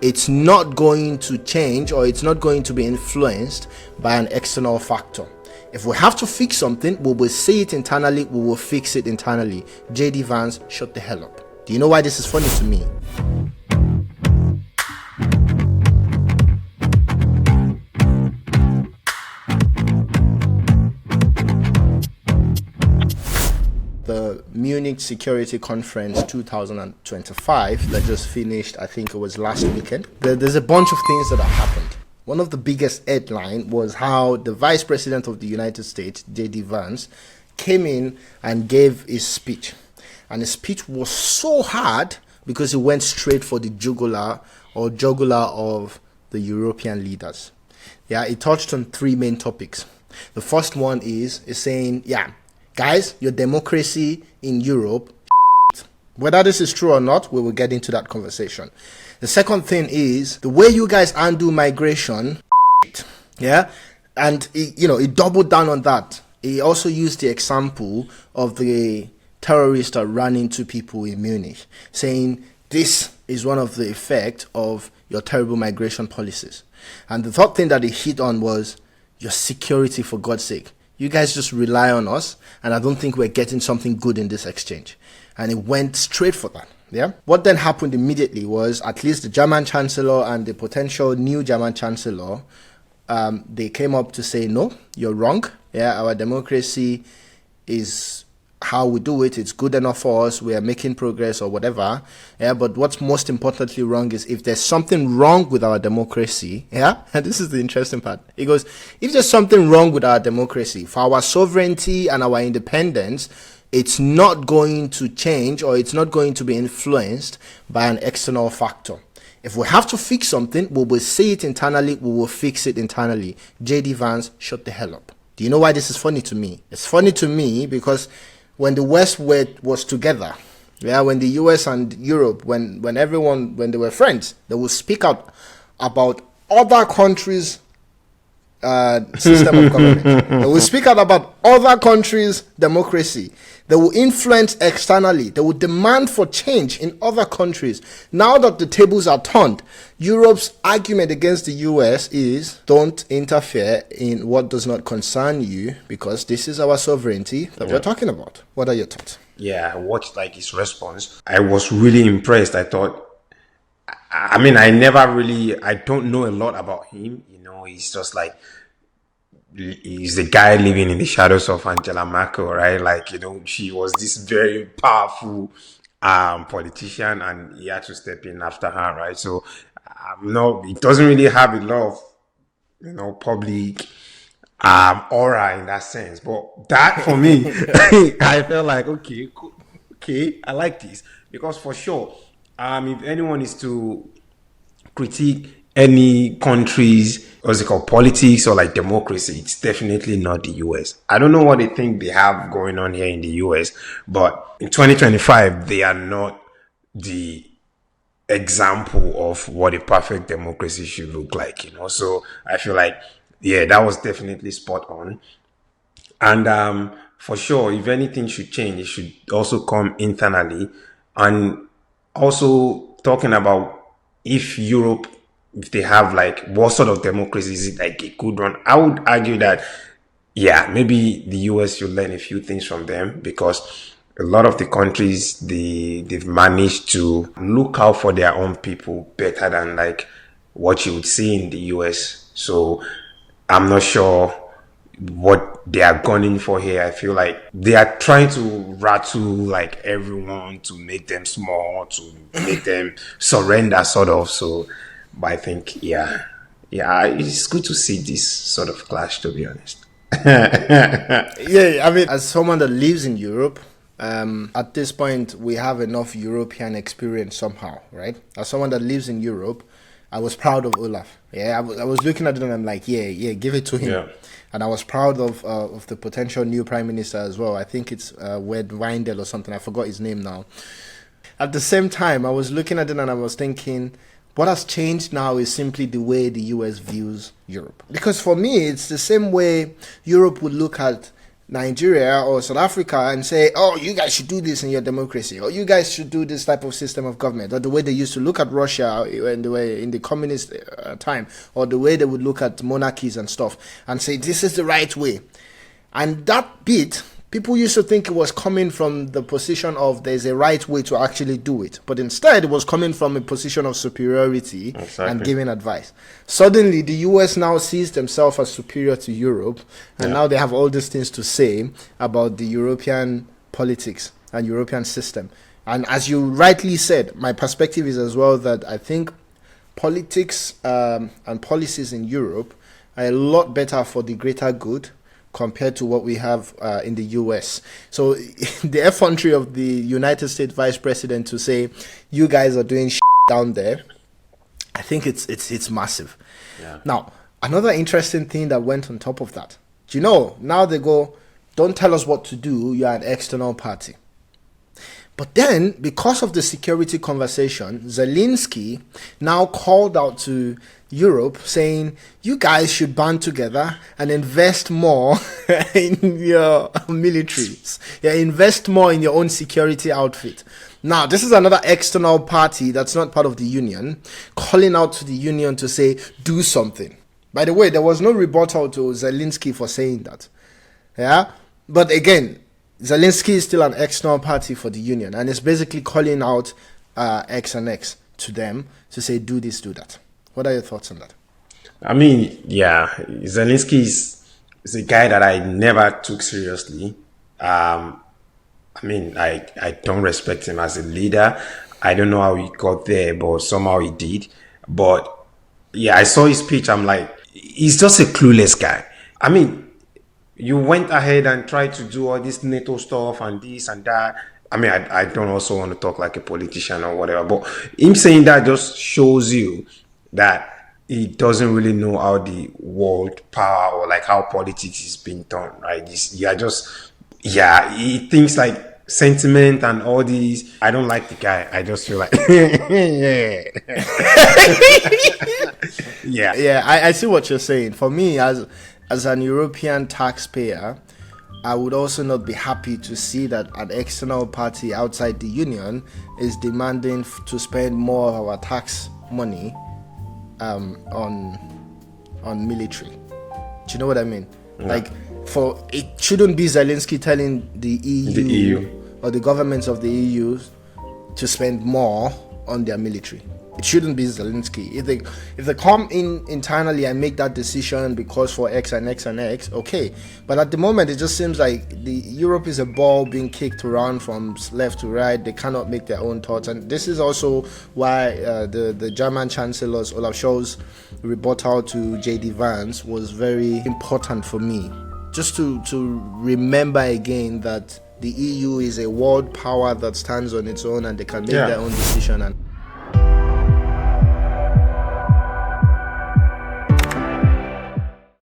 it's not going to change or it's not going to be influenced by an external factor. If we have to fix something, we will see it internally, we will fix it internally. JD Vance, shut the hell up. Do you know why this is funny to me? The Munich Security Conference 2025 that just finished, I think it was last weekend. There's a bunch of things that have happened. One of the biggest headline was how the Vice President of the United States, JD Vance, came in and gave his speech. And his speech was so hard because he went straight for the jugular of the European leaders. Yeah, he touched on three main topics. The first one is saying, guys, your democracy in Europe, whether this is true or not, we will get into that conversation. The second thing is the way you guys undo migration, and he doubled down on that. He also used the example of the terrorists that ran into people in Munich, saying this is one of the effects of your terrible migration policies. And the third thing that he hit on was your security, for God's sake. You guys just rely on us, and I don't think we're getting something good in this exchange. And it went straight for that. Yeah. What then happened immediately was at least the German Chancellor and the potential new German Chancellor, they came up to say, no, you're wrong. Yeah, our democracy is how we do it. It's good enough for us. We are making progress or whatever. Yeah, but what's most importantly wrong is if there's something wrong with our democracy, and this is the interesting part. It goes, if there's something wrong with our democracy, for our sovereignty and our independence, it's not going to change or it's not going to be influenced by an external factor. If we have to fix something, we will see it internally, we will fix it internally. JD Vance, shut the hell up. Do you know why this is funny to me? It's funny to me because when the West was together, when the US and Europe, when they were friends, they would speak out about other countries' system of government. They will speak out about other countries' democracy. They will influence externally. They will demand for change in other countries. Now that the tables are turned, Europe's argument against the US is don't interfere in what does not concern you because this is our sovereignty that we're talking about. What are your thoughts? Yeah, I watched his response. I was really impressed. I thought, I don't know a lot about him. He's just he's the guy living in the shadows of Angela Merkel, right? She was this very powerful politician and he had to step in after her, right? So, it doesn't really have a lot of, public aura in that sense. But that, for me, I felt like, okay, cool, okay, I like this. Because for sure, if anyone is to critique any country's politics or democracy, it's definitely not the US. I don't know what they think they have going on here in the US, but in 2025 they are not the example of what a perfect democracy should look like, So I feel like, that was definitely spot on. And for sure, if anything should change, it should also come internally. And also talking about if they have what sort of democracy is it a good one? I would argue that, maybe the US should learn a few things from them because a lot of the countries, they've managed to look out for their own people better than what you would see in the US. So I'm not sure what they are gunning for here. I feel like they are trying to rattle everyone to make them small, to make them surrender sort of. So but I think, it's good to see this sort of clash, to be honest. As someone that lives in Europe, at this point, we have enough European experience somehow, right? As someone that lives in Europe, I was proud of Olaf. I was looking at it and I'm like, give it to him. Yeah. And I was proud of the potential new prime minister as well. I think it's Wed Weindel or something. I forgot his name now. At the same time, I was looking at it and I was thinking, what has changed now is simply the way the US views Europe. Because for me, it's the same way Europe would look at Nigeria or South Africa and say, oh, you guys should do this in your democracy, or you guys should do this type of system of government, or the way they used to look at Russia in the communist time, or the way they would look at monarchies and stuff, and say this is the right way. And that bit, people used to think it was coming from the position of there's a right way to actually do it. But instead, it was coming from a position of superiority and giving advice. Suddenly, the US now sees themselves as superior to Europe. And now they have all these things to say about the European politics and European system. And as you rightly said, my perspective is as well that I think politics and policies in Europe are a lot better for the greater good compared to what we have in the US. So the effrontery of the United States Vice President to say, you guys are doing shit down there, I think it's massive. Yeah. Now, another interesting thing that went on top of that, do you know, now they go, don't tell us what to do, you're an external party. But then, because of the security conversation, Zelensky now called out to Europe saying, you guys should band together and invest more in your militaries. Yeah, invest more in your own security outfit. Now, this is another external party that's not part of the union, calling out to the union to say, do something. By the way, there was no rebuttal to Zelensky for saying that. Yeah, but again, Zelensky is still an external party for the union, and it's basically calling out X and X to them to say, do this, do that. What are your thoughts on that? I mean, yeah, Zelensky is a guy that I never took seriously. I mean, I don't respect him as a leader. I don't know how he got there, but somehow he did. But yeah, I saw his speech. I'm like, he's just a clueless guy. I mean, you went ahead and tried to do all this NATO stuff and this and that. I mean, I don't also want to talk like a politician or whatever, but him saying that just shows you that he doesn't really know how the world power or like how politics is being done, right? He thinks like sentiment and all these. I don't like the guy. I just feel like, yeah. I see what you're saying. For me, as an European taxpayer, I would also not be happy to see that an external party outside the union is demanding to spend more of our tax money on military. Do you know what I mean? Yeah. Like, it shouldn't be Zelensky telling the EU or the governments of the EU to spend more on their military. It shouldn't be Zelensky. If they come in internally and make that decision because for X and X and X, okay. But at the moment, it just seems like Europe is a ball being kicked around from left to right. They cannot make their own thoughts, and this is also why the German Chancellor's Olaf Scholz's rebuttal to JD Vance was very important for me, just to remember again that the EU is a world power that stands on its own and they can make their own decision. And